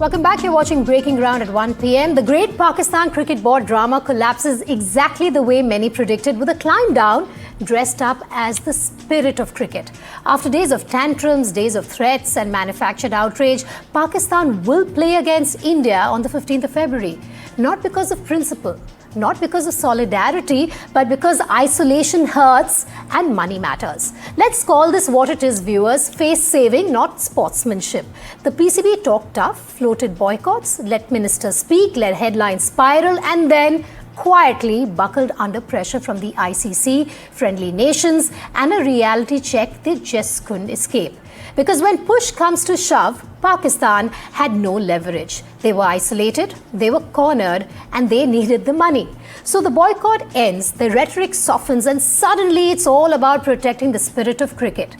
Welcome back. You're watching Breaking Ground at 1 p.m. The great Pakistan Cricket Board drama collapses exactly the way many predicted, with a climb down dressed up as the spirit of cricket. After days of tantrums, days of threats and manufactured outrage, Pakistan will play against India on the 15th of February. Not because of principle, not because of solidarity, but because isolation hurts and money matters. Let's call this what it is, viewers: face-saving, not sportsmanship. The PCB talked tough, floated boycotts, let ministers speak, let headlines spiral, and then quietly buckled under pressure from the ICC, friendly nations, and a reality check they just couldn't escape. Because when push comes to shove, Pakistan had no leverage. They were isolated, they were cornered, and they needed the money. So the boycott ends, the rhetoric softens, and suddenly it's all about protecting the spirit of cricket.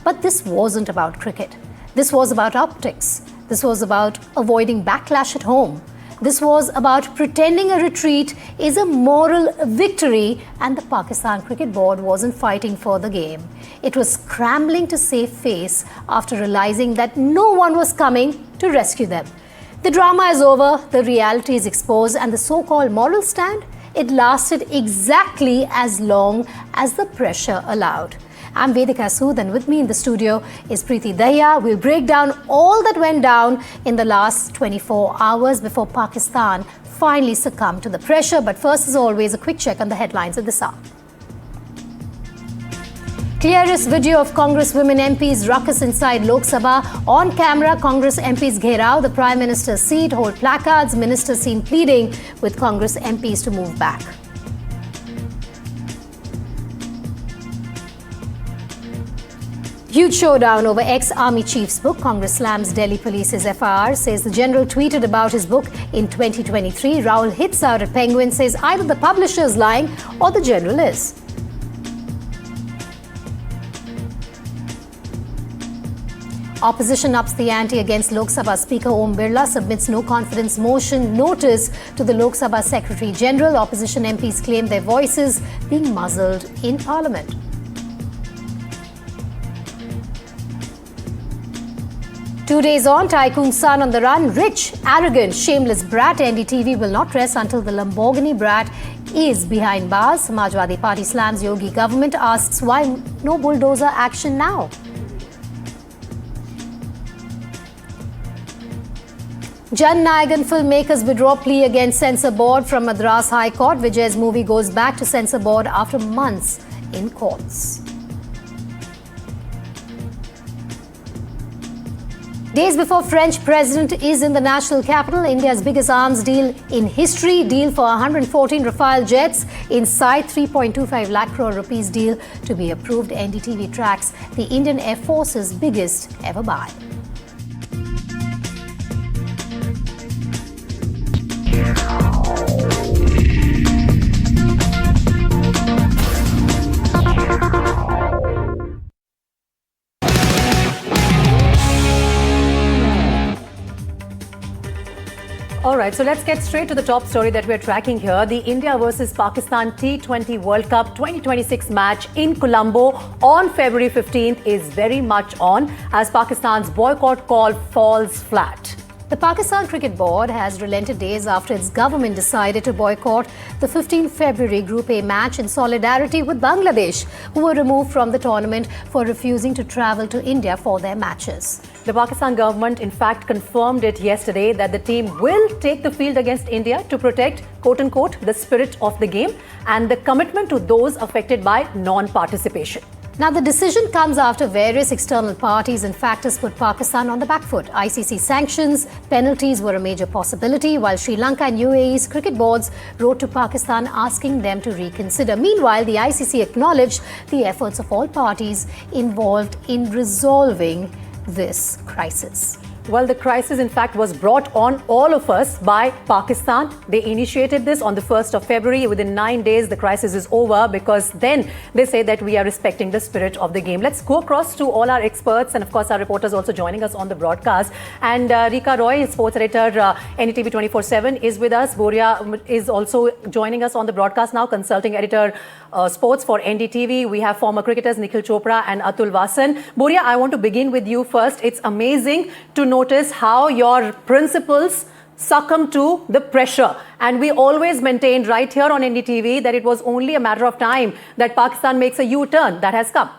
But this wasn't about cricket. This was about optics. This was about avoiding backlash at home. This was about pretending a retreat is a moral victory, and the Pakistan Cricket Board wasn't fighting for the game. It was scrambling to save face after realizing that no one was coming to rescue them. The drama is over, the reality is exposed, and the so-called moral stand, it lasted exactly as long as the pressure allowed. I'm Vedika Sood, and with me in the studio is Preeti Dahiya. We'll break down all that went down in the last 24 hours before Pakistan finally succumbed to the pressure. But first, as always, a quick check on the headlines at this hour. Clearest video of Congress women MPs ruckus inside Lok Sabha. On camera, Congress MPs gherao the Prime Minister's seat, hold placards, ministers seen pleading with Congress MPs to move back. Huge showdown over ex-army chief's book. Congress slams Delhi Police's FIR, says the general tweeted about his book in 2023. Rahul hits out at Penguin, says either the publisher is lying or the general is. Opposition ups the ante against Lok Sabha Speaker Om Birla, submits no confidence motion notice to the Lok Sabha Secretary General. Opposition MPs claim their voices being muzzled in Parliament. Two days on, tycoon son on the run, rich, arrogant, shameless brat. NDTV will not rest until the Lamborghini brat is behind bars. Samajwadi Party slams Yogi government, asks why no bulldozer action now. Jan Nayagan filmmakers withdraw plea against censor board from Madras High Court. Vijay's movie goes back to censor board after months in courts. Days before French president is in the national capital, India's biggest arms deal in history, deal for 114 Rafale jets inside 3.25 lakh crore rupees deal to be approved. NDTV tracks the Indian Air Force's biggest ever buy. All right, so let's get straight to the top story that we're tracking here. The India versus Pakistan T20 World Cup 2026 match in Colombo on February 15th is very much on as Pakistan's boycott call falls flat. The Pakistan Cricket Board has relented days after its government decided to boycott the 15th February Group A match in solidarity with Bangladesh, who were removed from the tournament for refusing to travel to India for their matches. The Pakistan government, in fact, confirmed it yesterday that the team will take the field against India to protect, quote-unquote, the spirit of the game and the commitment to those affected by non-participation. Now, the decision comes after various external parties and factors put Pakistan on the back foot. ICC sanctions, penalties were a major possibility, while Sri Lanka and UAE's cricket boards wrote to Pakistan asking them to reconsider. Meanwhile, the ICC acknowledged the efforts of all parties involved in resolving this crisis. Well, the crisis, in fact, was brought on all of us by Pakistan. They initiated this on the 1st of February. Within 9 days, the crisis is over because then they say that we are respecting the spirit of the game. Let's go across to all our experts and, of course, our reporters also joining us on the broadcast. And Rika Roy, sports editor, NDTV 24/7, is with us. Boria is also joining us on the broadcast now, consulting editor sports for NDTV. We have former cricketers Nikhil Chopra and Atul Vasan. Boria, I want to begin with you first. It's amazing to notice how your principles succumb to the pressure. And we always maintained right here on NDTV that it was only a matter of time that Pakistan makes a U-turn. That has come.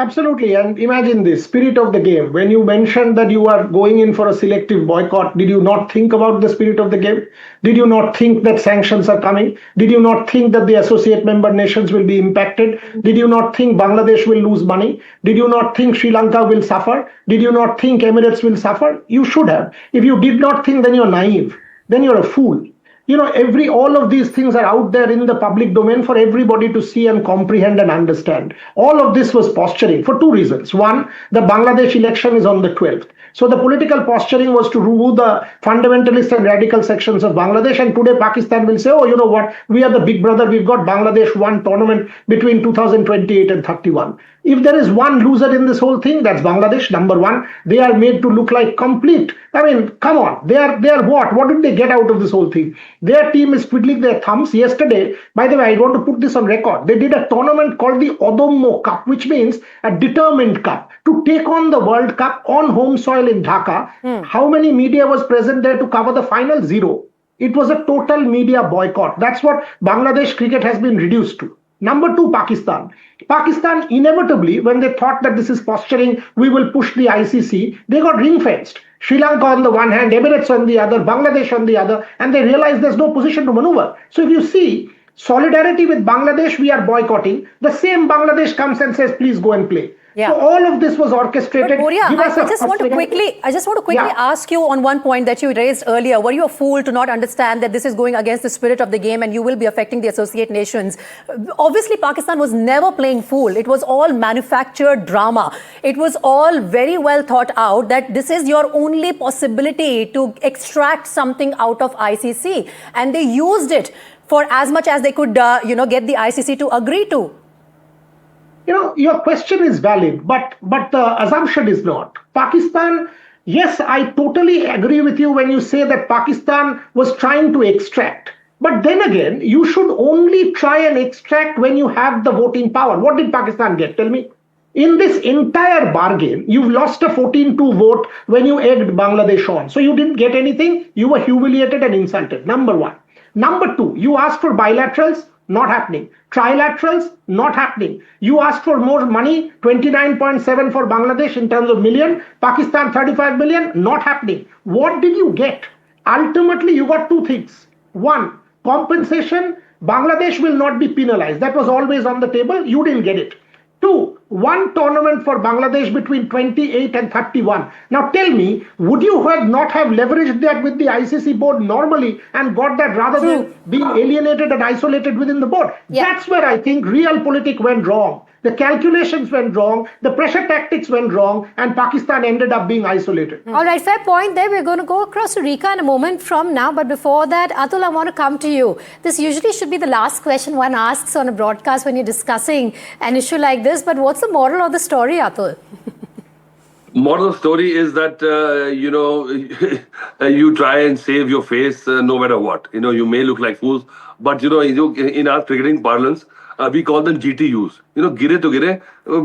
Absolutely. And imagine this spirit of the game. When you mentioned that you are going in for a selective boycott, did you not think about the spirit of the game? Did you not think that sanctions are coming? Did you not think that the associate member nations will be impacted? Did you not think Bangladesh will lose money? Did you not think Sri Lanka will suffer? Did you not think Emirates will suffer? You should have. If you did not think, then you're naive. Then you're a fool. You know, all of these things are out there in the public domain for everybody to see and comprehend and understand. All of this was posturing for two reasons. One, the Bangladesh election is on the 12th. So the political posturing was to remove the fundamentalist and radical sections of Bangladesh. And today Pakistan will say, oh, you know what? We are the big brother. We've got Bangladesh won tournament between 2028 and 31. If there is one loser in this whole thing, that's Bangladesh, number one. They are made to look like complete. I mean, come on. They are what? What did they get out of this whole thing? Their team is twiddling their thumbs. Yesterday, by the way, I want to put this on record. They did a tournament called the Odommo Cup, which means a determined cup, to take on the World Cup on home soil in Dhaka. How many media was present there to cover the final? Zero. It was a total media boycott. That's what Bangladesh cricket has been reduced to. Number two, Pakistan. Pakistan, inevitably, when they thought that this is posturing, we will push the ICC, they got ring-fenced. Sri Lanka on the one hand, Emirates on the other, Bangladesh on the other, and they realized there's no position to maneuver. So if you see, solidarity with Bangladesh, we are boycotting. The same Bangladesh comes and says, please go and play. Yeah. So all of this was orchestrated. But Boria, I just want to quickly ask you on one point that you raised earlier. Were you a fool to not understand that this is going against the spirit of the game and you will be affecting the associate nations? Obviously, Pakistan was never playing fool. It was all manufactured drama. It was all very well thought out that this is your only possibility to extract something out of ICC. And they used it for as much as they could, get the ICC to agree to. You know, your question is valid, but the assumption is not. Pakistan, yes, I totally agree with you when you say that Pakistan was trying to extract. But then again, you should only try and extract when you have the voting power. What did Pakistan get? Tell me. In this entire bargain, you've lost a 14-2 vote when you egged Bangladesh on. So you didn't get anything. You were humiliated and insulted. Number one. Number two, you asked for bilaterals. Not happening. Trilaterals, not happening. You asked for more money, 29.7 for Bangladesh in terms of million, Pakistan 35 million, not happening. What did you get? Ultimately, you got two things. One, compensation. Bangladesh will not be penalized. That was always on the table. You didn't get it. Two, one tournament for Bangladesh between 28 and 31. Now tell me, would you not have leveraged that with the ICC board normally and got that rather than being alienated and isolated within the board? Yeah. That's where I think realpolitik went wrong. The calculations went wrong, the pressure tactics went wrong, and Pakistan ended up being isolated. All right, fair point there. We're going to go across to Rika in a moment from now. But before that, Atul, I want to come to you. This usually should be the last question one asks on a broadcast when you're discussing an issue like this. But what's the moral of the story, Atul? Moral of the story is that, you try and save your face no matter what. You may look like fools, but, in our cricketing parlance, we call them GTUs. गिरे तो गिरे,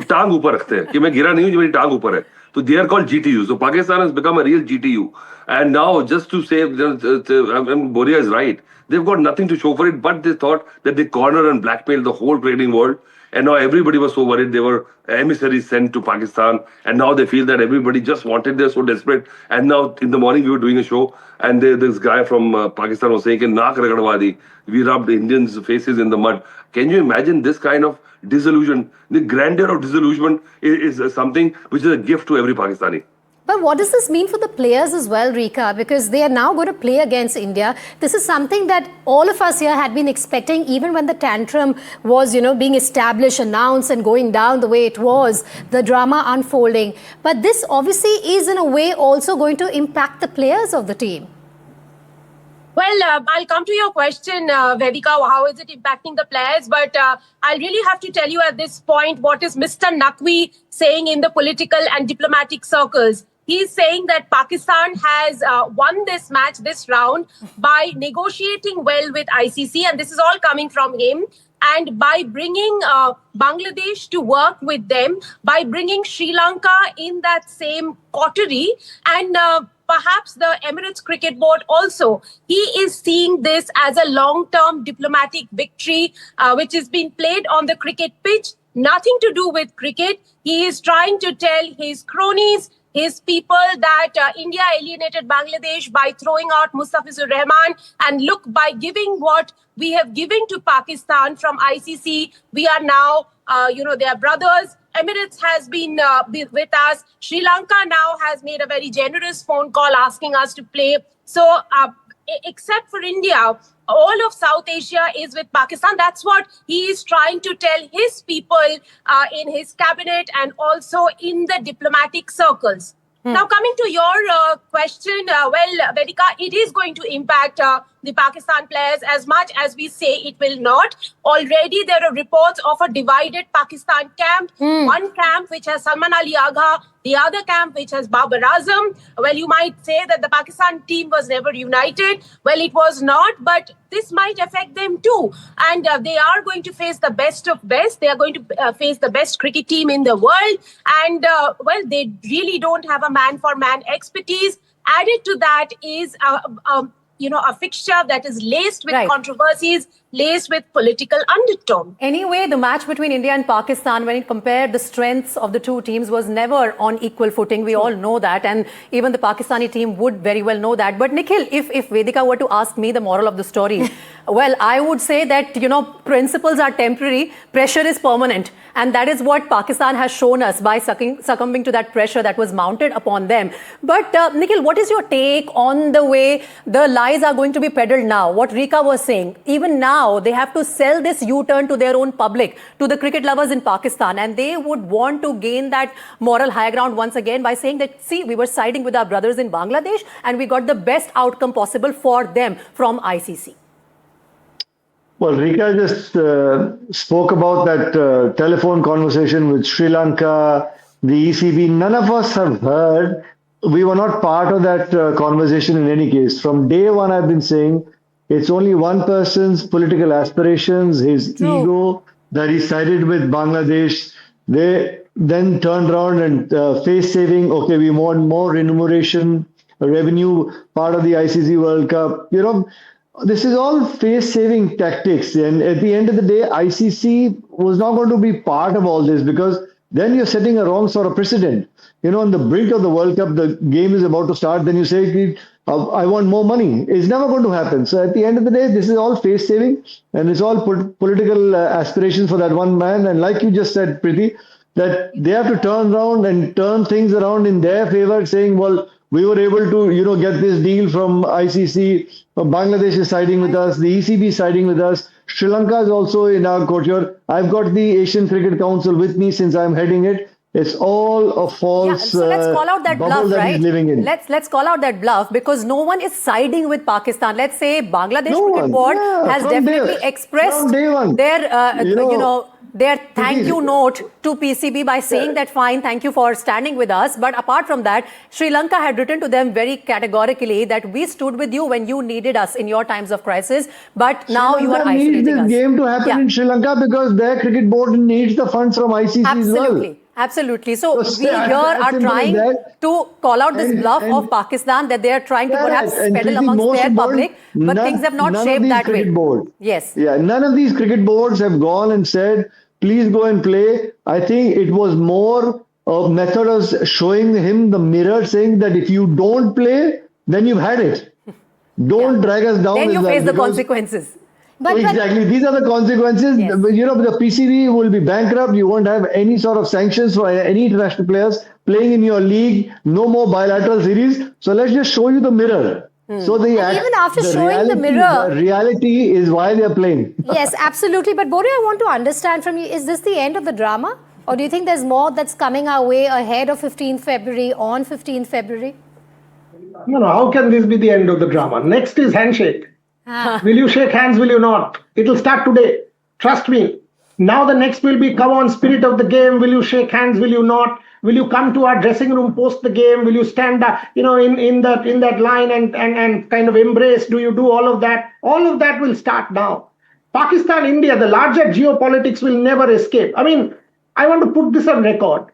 टांग ऊपर रखते हैं कि मैं गिरा नहीं हूँ, मेरी टांग ऊपर है. So they are called GTUs. So Pakistan has become a real GTU. And now, just to say, Boria is right. They've got nothing to show for it, but they thought that they corner and blackmail the whole cricketing world. And now everybody was so worried. They were emissaries sent to Pakistan. And now they feel that everybody just wanted, they're so desperate. And now in the morning we were doing a show and this guy from Pakistan was saying, Naak ragadwadi, we rubbed Indians' faces in the mud. Can you imagine this kind of disillusion? The grandeur of disillusionment is something which is a gift to every Pakistani. But what does this mean for the players as well, Rika? Because they are now going to play against India. This is something that all of us here had been expecting, even when the tantrum was, being established, announced and going down the way it was, the drama unfolding. But this obviously is in a way also going to impact the players of the team. Well, I'll come to your question, Vedika, how is it impacting the players? But I'll really have to tell you at this point what is Mr. Naqvi saying in the political and diplomatic circles. He's saying that Pakistan has won this match, this round, by negotiating well with ICC. And this is all coming from him. and by bringing Bangladesh to work with them, by bringing Sri Lanka in that same coterie, and perhaps the Emirates Cricket Board also, he is seeing this as a long-term diplomatic victory, which is being played on the cricket pitch, nothing to do with cricket. He is trying to tell his cronies, his people, that India alienated Bangladesh by throwing out Mustafizur Rahman, and look, by giving what we have given to Pakistan from ICC, we are now, they are brothers. Emirates has been with us. Sri Lanka now has made a very generous phone call asking us to play. So, except for India, all of South Asia is with Pakistan. That's what he is trying to tell his people in his cabinet and also in the diplomatic circles. Now, coming to your question, Vedika, it is going to impact the Pakistan players as much as we say it will not. Already there are reports of a divided Pakistan camp. One camp which has Salman Ali Agha, the other camp which has Babar Azam. Well, you might say that the Pakistan team was never united. Well, it was not, but this might affect them too. And they are going to face the best of best. They are going to face the best cricket team in the world. And, they really don't have a man-for-man expertise. Added to that is a fixture that is laced with controversies, laced with political undertone. Anyway, the match between India and Pakistan, when it compared the strengths of the two teams, was never on equal footing. We all know that, and even the Pakistani team would very well know that. But Nikhil, if Vedika were to ask me the moral of the story, well, I would say that, principles are temporary, pressure is permanent. And that is what Pakistan has shown us by succumbing to that pressure that was mounted upon them. But Nikhil, what is your take on the way the lies are going to be peddled now? What Rika was saying, even now they have to sell this U-turn to their own public, to the cricket lovers in Pakistan, and they would want to gain that moral high ground once again by saying that, see, we were siding with our brothers in Bangladesh and we got the best outcome possible for them from ICC. Well, Rika just spoke about that telephone conversation with Sri Lanka, the ECB. None of us have heard. We were not part of that conversation in any case. From day one, I've been saying it's only one person's political aspirations, his ego, that he sided with Bangladesh. They then turned around and face saving. Okay, we want more remuneration, revenue, part of the ICC World Cup. This is all face-saving tactics. And at the end of the day, ICC was not going to be part of all this, because then you're setting a wrong sort of precedent. On the brink of the World Cup, the game is about to start. Then you say, I want more money. It's never going to happen. So at the end of the day, this is all face-saving, and it's all political aspirations for that one man. And like you just said, Preeti, that they have to turn around and turn things around in their favor, saying, well, we were able to, get this deal from ICC. Bangladesh is siding with us. The ECB is siding with us. Sri Lanka is also in our courtyard. I've got the Asian Cricket Council with me since I'm heading it. It's all a false so let's call out that bluff, that right? he's living in. Let's call out that bluff, because no one is siding with Pakistan. Let's say Bangladesh Cricket Board has definitely expressed their thank you note to PCB by saying that, fine, thank you for standing with us. But apart from that, Sri Lanka had written to them very categorically that we stood with you when you needed us in your times of crisis, but now you are isolating us. This game to happen in Sri Lanka because their cricket board needs the funds from ICC as well. Absolutely. So we here are trying to call out this bluff of Pakistan, that they are trying to perhaps peddle amongst their public, but things have not shaped that way. Yes. Yeah, none of these cricket boards have gone and said, please go and play. I think it was more a method of showing him the mirror, saying that if you don't play, then you've had it. Don't drag us down. Then you face the consequences. Exactly. These are the consequences. Yes. The PCB will be bankrupt. You won't have any sort of sanctions for any international players playing in your league. No more bilateral series. So let's just show you the mirror. So even after showing the mirror, the reality is why they are playing. Yes, absolutely. But Bori, I want to understand from you, is this the end of the drama? Or do you think there's more that's coming our way ahead of 15th February, on 15th February? No, how can this be the end of the drama? Next is handshake. Will you shake hands, will you not? It will start today. Trust me. Now the next will be, come on, spirit of the game. Will you shake hands, will you not? Will you come to our dressing room post the game? Will you stand up, in that line and kind of embrace? Do you do all of that? All of that will start now. Pakistan, India, the larger geopolitics will never escape. I mean, I want to put this on record.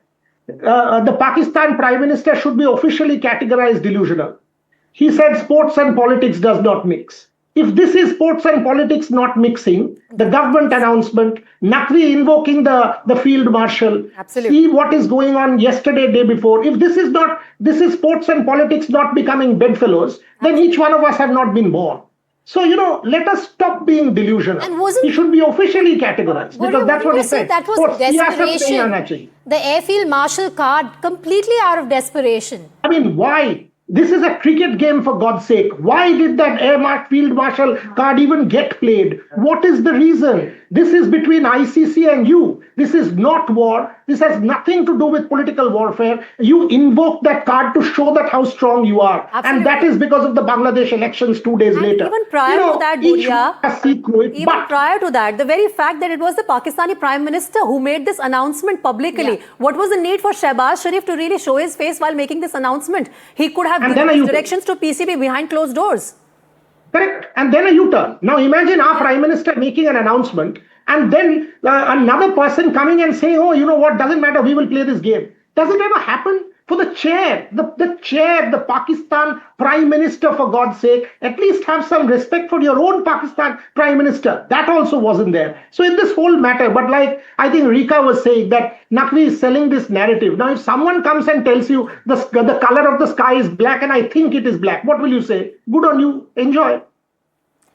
The Pakistan Prime Minister should be officially categorized delusional. He said sports and politics does not mix. If this is sports and politics not mixing, the government announcement, Naqvi invoking the field marshal, Absolutely. see what is going on yesterday, day before. If this is sports and politics not becoming bedfellows, then each one of us have not been born. So, let us stop being delusional. And wasn't- He should be officially categorized because that's what he said. That was Sports, desperation. The airfield marshal card completely out of desperation. I mean, why? This is a cricket game, for God's sake. Why did that field marshal card even get played? What is the reason? This is between ICC and you. This is not war. This has nothing to do with political warfare. You invoke that card to show that how strong you are. Absolutely. And that is because of the Bangladesh elections 2 days later. Even prior to that, Buria, prior to that, the very fact that it was the Pakistani Prime Minister who made this announcement publicly. Yeah. What was the need for Shehbaz Sharif to really show his face while making this announcement? He could have And given then his directions to PCB behind closed doors. Correct. And then a U-turn. Now imagine our Prime Minister making an announcement and then another person coming and saying, oh, you know what, doesn't matter, we will play this game. Does it ever happen? For the chair, the Pakistan Prime Minister, for God's sake, at least have some respect for your own Pakistan Prime Minister. That also wasn't there. So in this whole matter, but like I think Rika was saying that Naqvi is selling this narrative. Now, if someone comes and tells you the color of the sky is black and I think it is black, what will you say? Good on you. Enjoy.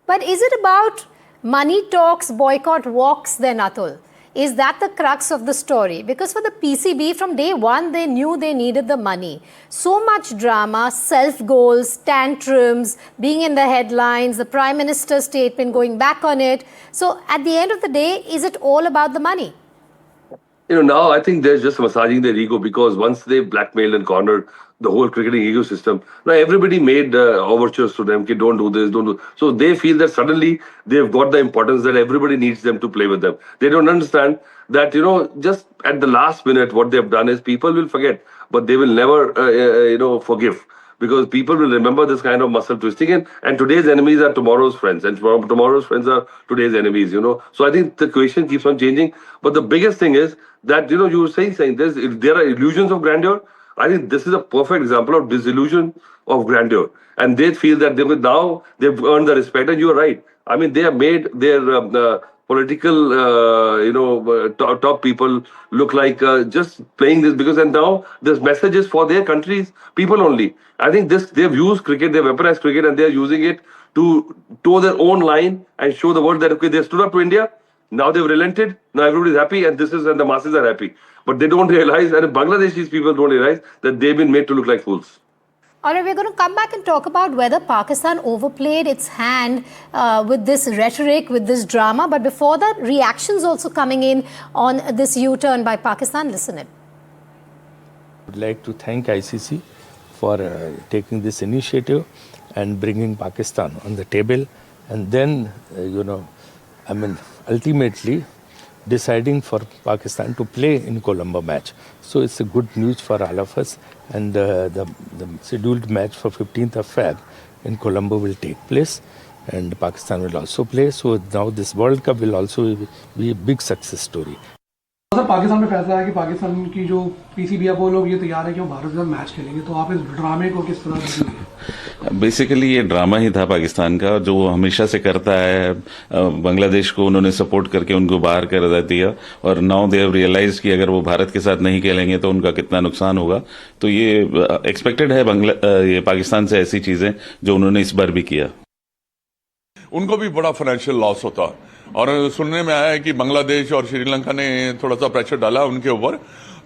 But is it about money talks, boycott walks then, Atul? Is that the crux of the story? Because for the PCB, from day one, they knew they needed the money. So much drama, self-goals, tantrums, being in the headlines, the Prime Minister's statement, going back on it. So at the end of the day, is it all about the money? Now I think they're just massaging their ego because once they blackmailed and cornered the whole cricketing ecosystem, now everybody made overtures to them, okay, don't do this, don't do. So they feel that suddenly they've got the importance that everybody needs them to play with them. They don't understand that, just at the last minute, what they've done is people will forget, but they will never, forgive. Because people will remember this kind of muscle twisting, and today's enemies are tomorrow's friends, and tomorrow's friends are today's enemies, So I think the equation keeps on changing. But the biggest thing is that, you were saying there are illusions of grandeur. I think this is a perfect example of disillusion of grandeur. And they feel that they've earned the respect, and you're right. I mean, they have made their political, top people look like just playing this and now this message is for their country's people only. I think they've used cricket, they've weaponized cricket, and they're using it to toe their own line and show the world that, okay, they stood up to India, now they've relented, now everybody's happy, and the masses are happy. But they don't realize, and Bangladeshis people don't realize that they've been made to look like fools. All right, we're going to come back and talk about whether Pakistan overplayed its hand with this rhetoric, with this drama. But before that, reactions also coming in on this U-turn by Pakistan. Listen in. I would like to thank ICC for taking this initiative and bringing Pakistan on the table. And then, ultimately deciding for Pakistan to play in Colombo match. So it's a good news for all of us. And the scheduled match for 15th of Feb in Colombo will take place. And Pakistan will also play. So now this World Cup will also be a big success story. Sir Pakistan में फैसला है कि पाकिस्तान की जो PCB है वो लोग ये तैयार है कि वो भारत के साथ मैच खेलेंगे, तो आप इस ड्रामे को किस तरह देखेंगे? बेसिकली ये ड्रामा ही था पाकिस्तान का, जो वो हमेशा से करता है. बांग्लादेश को उन्होंने सपोर्ट करके उनको बाहर कर दिया और नाउ दे हैव रियलाइज्ड कि अगर वो भारत के साथ नहीं खेलेंगे तो उनका कितना नुकसान होगा. तो ये एक्सपेक्टेड है ये पाकिस्तान से ऐसी चीजें जो उन्होंने इस बार भी किया. उनको भी बड़ा फाइनेंशियल लॉस होता और सुनने में आया है कि बांग्लादेश और श्रीलंका ने थोड़ा सा प्रेशर डाला उनके ऊपर.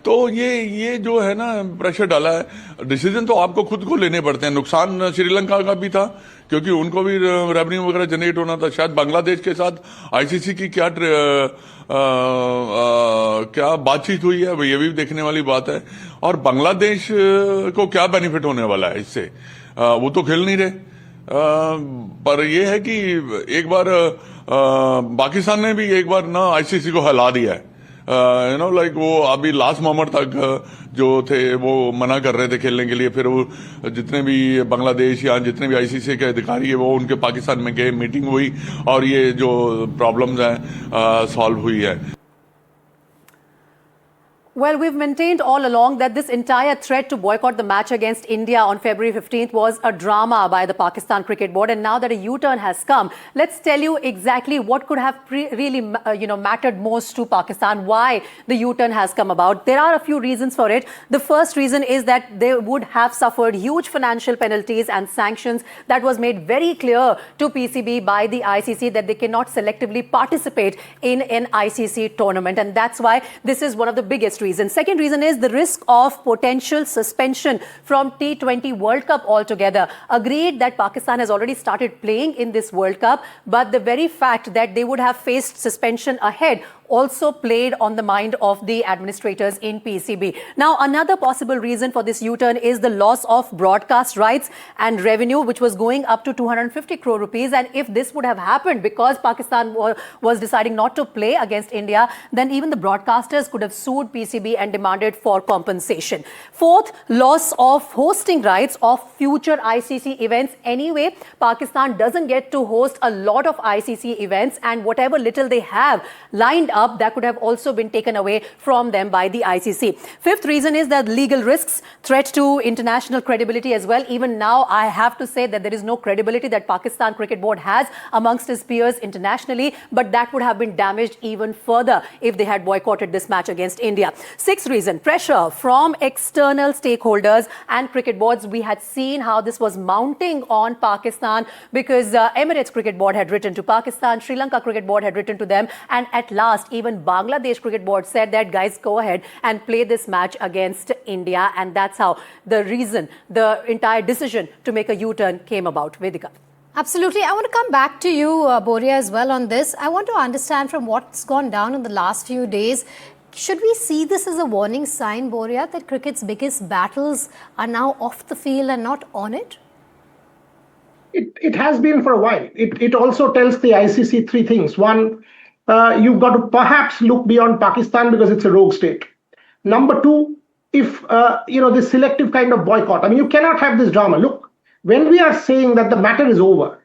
तो ये जो है ना प्रेशर डाला है, डिसीजन तो आपको खुद को लेने पड़ते हैं. नुकसान श्रीलंका का भी था क्योंकि उनको भी रेवेन्यू वगैरह जनरेट होना था. शायद बांग्लादेश के साथ आईसीसी की क्या बातचीत हुई है ये भी देखने वाली बात है. और बांग्लादेश को क्या बेनिफिट होने वाला है इससे, वो तो खेल नहीं रहे. पर यह है कि एक बार पाकिस्तान ने भी एक बार ना आईसीसी को हिला दिया है. लाइक वो अभी लास्ट मोमेंट तक जो थे वो मना कर रहे थे खेलने के लिए, फिर वो जितने भी बांग्लादेश या जितने भी आईसीसी के अधिकारी है वो उनके पाकिस्तान में गए, मीटिंग हुई और ये जो प्रॉब्लम्स हैं सॉल्व हुई है. Well, we've maintained all along that this entire threat to boycott the match against India on February 15th was a drama by the Pakistan Cricket Board. And now that a U-turn has come, let's tell you exactly what could have really mattered most to Pakistan, why the U-turn has come about. There are a few reasons for it. The first reason is that they would have suffered huge financial penalties and sanctions. That was made very clear to PCB by the ICC that they cannot selectively participate in an ICC tournament. And that's why this is one of the biggest reason. Second reason is the risk of potential suspension from T20 World Cup altogether. Agreed that Pakistan has already started playing in this World Cup, but the very fact that they would have faced suspension ahead also played on the mind of the administrators in PCB. Now, another possible reason for this U-turn is the loss of broadcast rights and revenue, which was going up to 250 crore rupees. And if this would have happened because Pakistan was deciding not to play against India, then even the broadcasters could have sued PCB and demanded for compensation. Fourth, loss of hosting rights of future ICC events. Anyway, Pakistan doesn't get to host a lot of ICC events, and whatever little they have lined up, that could have also been taken away from them by the ICC. Fifth reason is that legal risks, threat to international credibility as well. Even now, I have to say that there is no credibility that Pakistan Cricket Board has amongst its peers internationally, but that would have been damaged even further if they had boycotted this match against India. Sixth reason, pressure from external stakeholders and cricket boards. We had seen how this was mounting on Pakistan because Emirates Cricket Board had written to Pakistan, Sri Lanka Cricket Board had written to them, and at last, even Bangladesh Cricket Board said that, guys, go ahead and play this match against India. And that's how the reason, the entire decision to make a U-turn came about. Vedika. Absolutely. I want to come back to you, Boria, as well on this. I want to understand from what's gone down in the last few days. Should we see this as a warning sign, Boria, that cricket's biggest battles are now off the field and not on it? It has been for a while. It also tells the ICC three things. One, you've got to perhaps look beyond Pakistan because it's a rogue state. Number two, if this selective kind of boycott, I mean, you cannot have this drama. Look, when we are saying that the matter is over,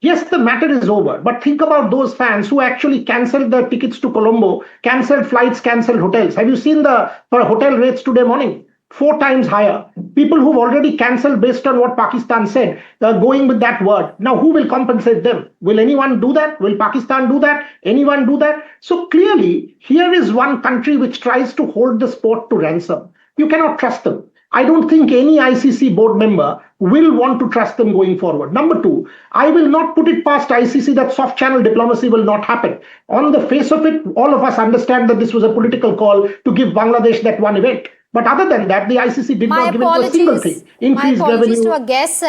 yes, the matter is over, but think about those fans who actually cancelled their tickets to Colombo, cancelled flights, cancelled hotels. Have you seen the hotel rates today morning? 4 times higher. People who've already cancelled based on what Pakistan said, going with that word. Now, who will compensate them? Will anyone do that? Will Pakistan do that? Anyone do that? So clearly, here is one country which tries to hold the sport to ransom. You cannot trust them. I don't think any ICC board member will want to trust them going forward. Number two, I will not put it past ICC that soft channel diplomacy will not happen. On the face of it, all of us understand that this was a political call to give Bangladesh that one event. But other than that, the ICC did not give it a single thing. My apologies to our guests.